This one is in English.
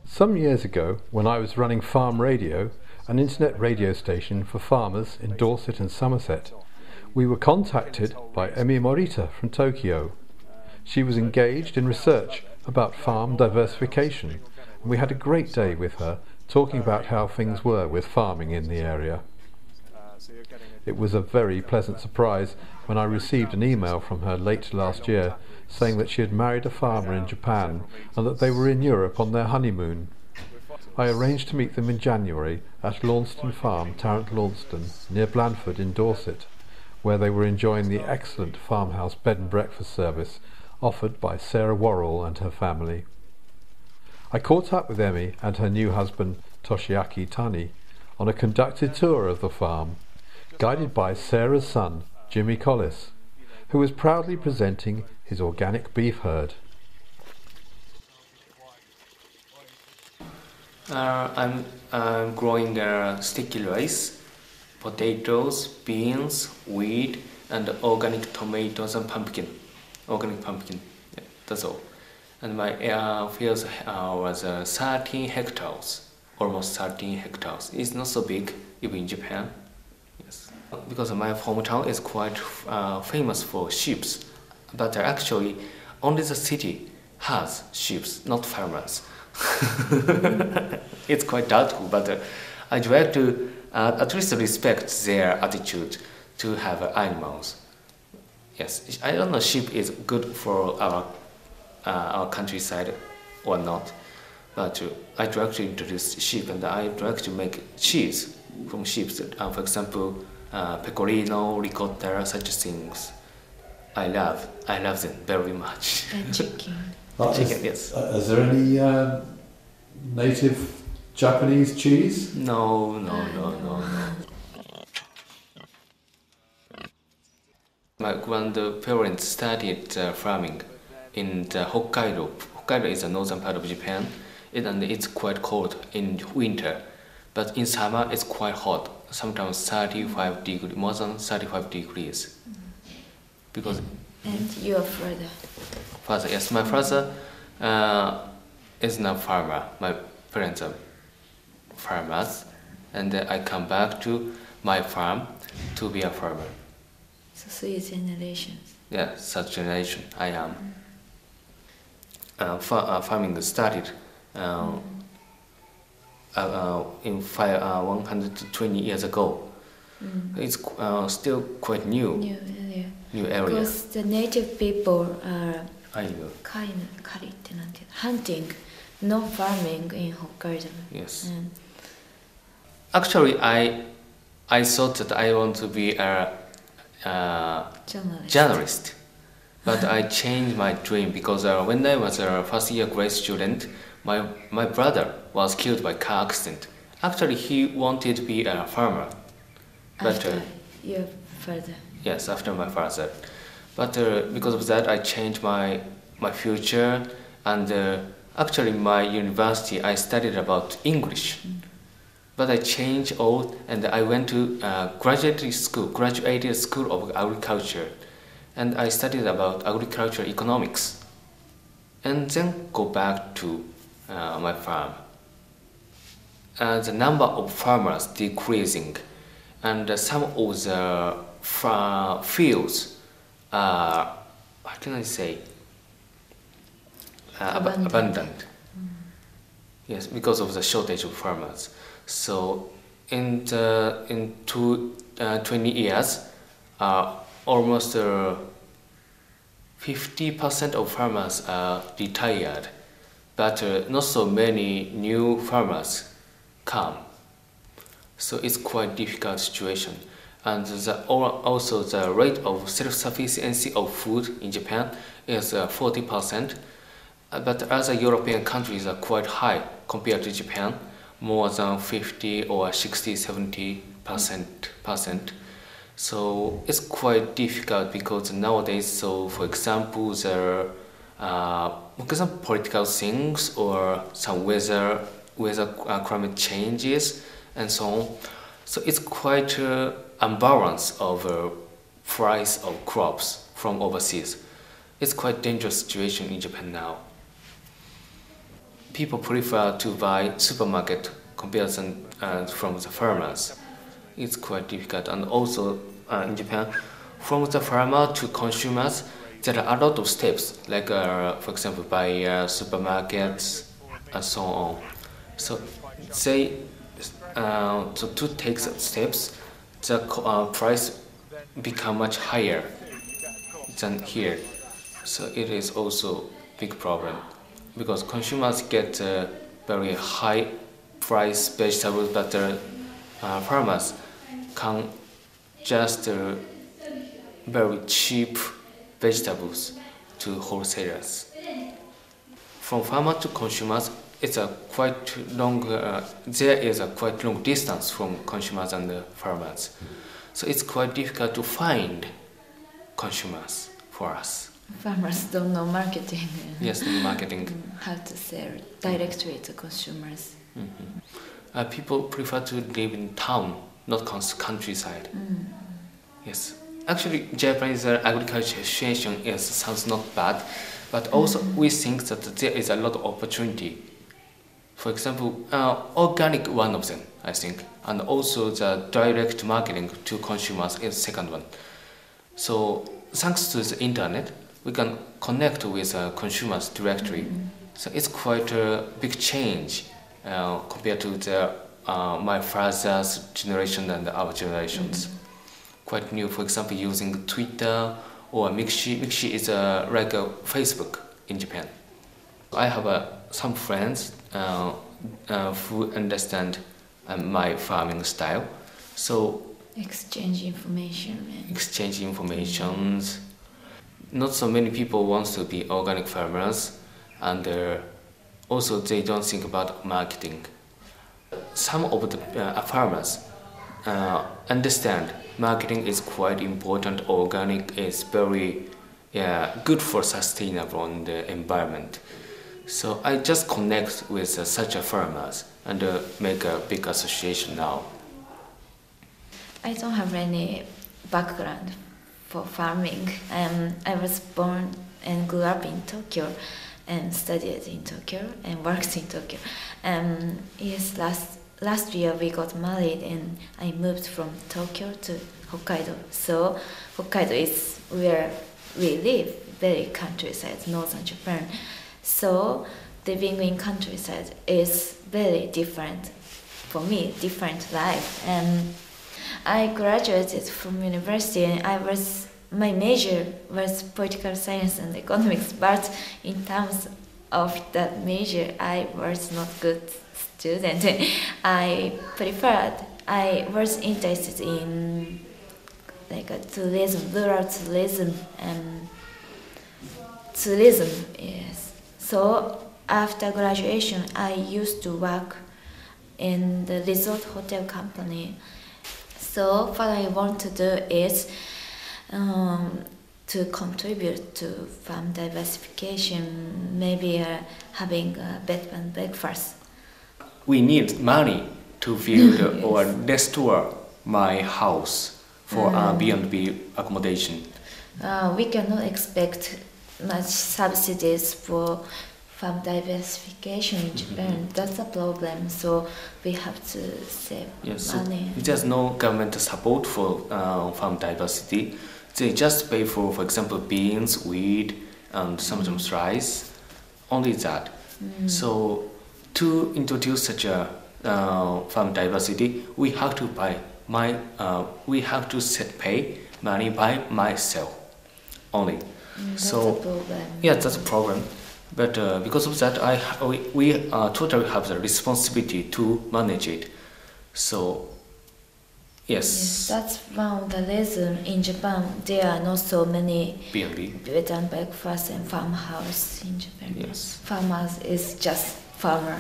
Some years ago, when I was running Farm Radio, an internet radio station for farmers in Dorset and Somerset, we were contacted by Emi Morita from Tokyo. She was engaged in research about farm diversification, and we had a great day with her talking about how things were with farming in the area. It was a very pleasant surprise when I received an email from her late last year saying that she had married a farmer in Japan and that they were in Europe on their honeymoon. I arranged to meet them in January at Launceston Farm, Tarrant Launceston, near Blandford in Dorset, where they were enjoying the excellent farmhouse bed and breakfast service offered by Sarah Worrell and her family. I caught up with Emi and her new husband Toshiaki Tani on a conducted tour of the farm, guided by Sarah's son, Jimmy Collis, who was proudly presenting his organic beef herd. I'm growing sticky rice, potatoes, beans, wheat, and organic tomatoes and pumpkin. Organic pumpkin, yeah, that's all. And my field was 13 hectares, almost 13 hectares. It's not so big, even in Japan. Yes. Because my hometown is quite famous for sheep, but actually only the city has sheep, not farmers. It's quite doubtful, but I try to at least respect their attitude to have animals. Yes, I don't know sheep is good for our countryside or not, but I try to introduce sheep and I try to make cheese from sheep. For example, pecorino, ricotta, such things. I love them very much. And chicken. Chicken, yes. Is there any native Japanese cheese? No. My grandparents started farming in Hokkaido. Hokkaido is the northern part of Japan, and it's quite cold in winter. But in summer, it's quite hot, sometimes 35 degrees, more than 35 degrees. Because And your father? Father, yes, my father is not farmer. My parents are farmers, and I come back to my farm to be a farmer. So 3 generations. Yeah, such generation I am. Farming started in 120 years ago. It's still quite new. New area. Because the native people are Ainu. hunting, no farming in Hokkaido. Yes. Actually, I thought that I want to be a journalist, but I changed my dream because when I was a first-year grade student, my brother was killed by car accident. Actually, he wanted to be a farmer. After your father? Yes, after my father. But because of that, I changed my future, and actually in my university, I studied about English. But I changed all, and I went to graduate school of agriculture, and I studied about agriculture economics, and then go back to my farm. The number of farmers decreasing, and some of the fields are, how can I say, abundant. Yes, because of the shortage of farmers. So in 20 years, almost 50% of farmers are retired, but not so many new farmers come. So it's quite difficult situation. And also the rate of self-sufficiency of food in Japan is 40%, but other European countries are quite high compared to Japan, more than 50 or 60, 70%. So it's quite difficult because nowadays, so for example, there some political things or some weather climate changes and so on. So it's quite imbalance of price of crops from overseas. It's quite dangerous situation in Japan now. people prefer to buy supermarket comparison from the farmers. It's quite difficult, and also in Japan, from the farmer to consumers, there are a lot of steps, like for example, by supermarkets and so on. So they so to take the steps, the price become much higher than here. So it is also big problem because consumers get very high price vegetables, but farmers can just very cheap vegetables to wholesalers. From farmer to consumers, it's a quite long. There is a quite long distance from consumers and the farmers, so it's quite difficult to find consumers for us. Farmers don't know marketing. Yes, marketing. How to sell directly to consumers. People prefer to live in town, not countryside. Yes, actually, Japanese agriculture situation sounds not bad, but also we think that there is a lot of opportunity. For example, organic one of them, I think, and also the direct marketing to consumers is second one. So thanks to the internet, we can connect with consumers directly. So it's quite a big change compared to my father's generation and our generations. Quite new, for example, using Twitter or Mixi. Mixi is like a Facebook in Japan. I have some friends who understand my farming style. So exchange information. Not so many people want to be organic farmers, and also they don't think about marketing. Some of the farmers understand marketing is quite important. Organic is very good for sustainable and the environment. So I just connect with such farmers and make a big association now. I don't have any background for farming. I was born and grew up in Tokyo and studied in Tokyo and worked in Tokyo. Yes, last year we got married and I moved from Tokyo to Hokkaido. So Hokkaido is where we live, very countryside, northern Japan. So living in countryside is very different for me, different life. And I graduated from university and my major was political science and economics, but in terms of that major, I was not good student. I was interested in like tourism, rural tourism and tourism, yes. So after graduation, I used to work in the resort hotel company. So what I want to do is to contribute to farm diversification, maybe having a bed and breakfast. We need money to build or restore my house for B&B accommodation. We cannot expect much subsidies for farm diversification in Japan. That's a problem. So we have to save money. There's no government support for farm diversity. They just pay for example, beans, wheat, and sometimes rice. Only that. So to introduce such a farm diversity, we have to pay money by myself only. That's a problem. Yeah, that's a problem. But because of that, we totally have the responsibility to manage it. So, yes. That's one of the reasons in Japan there are not so many B&B. bed and breakfast and farmhouse in Japan. Yes. Farmers is just farmer.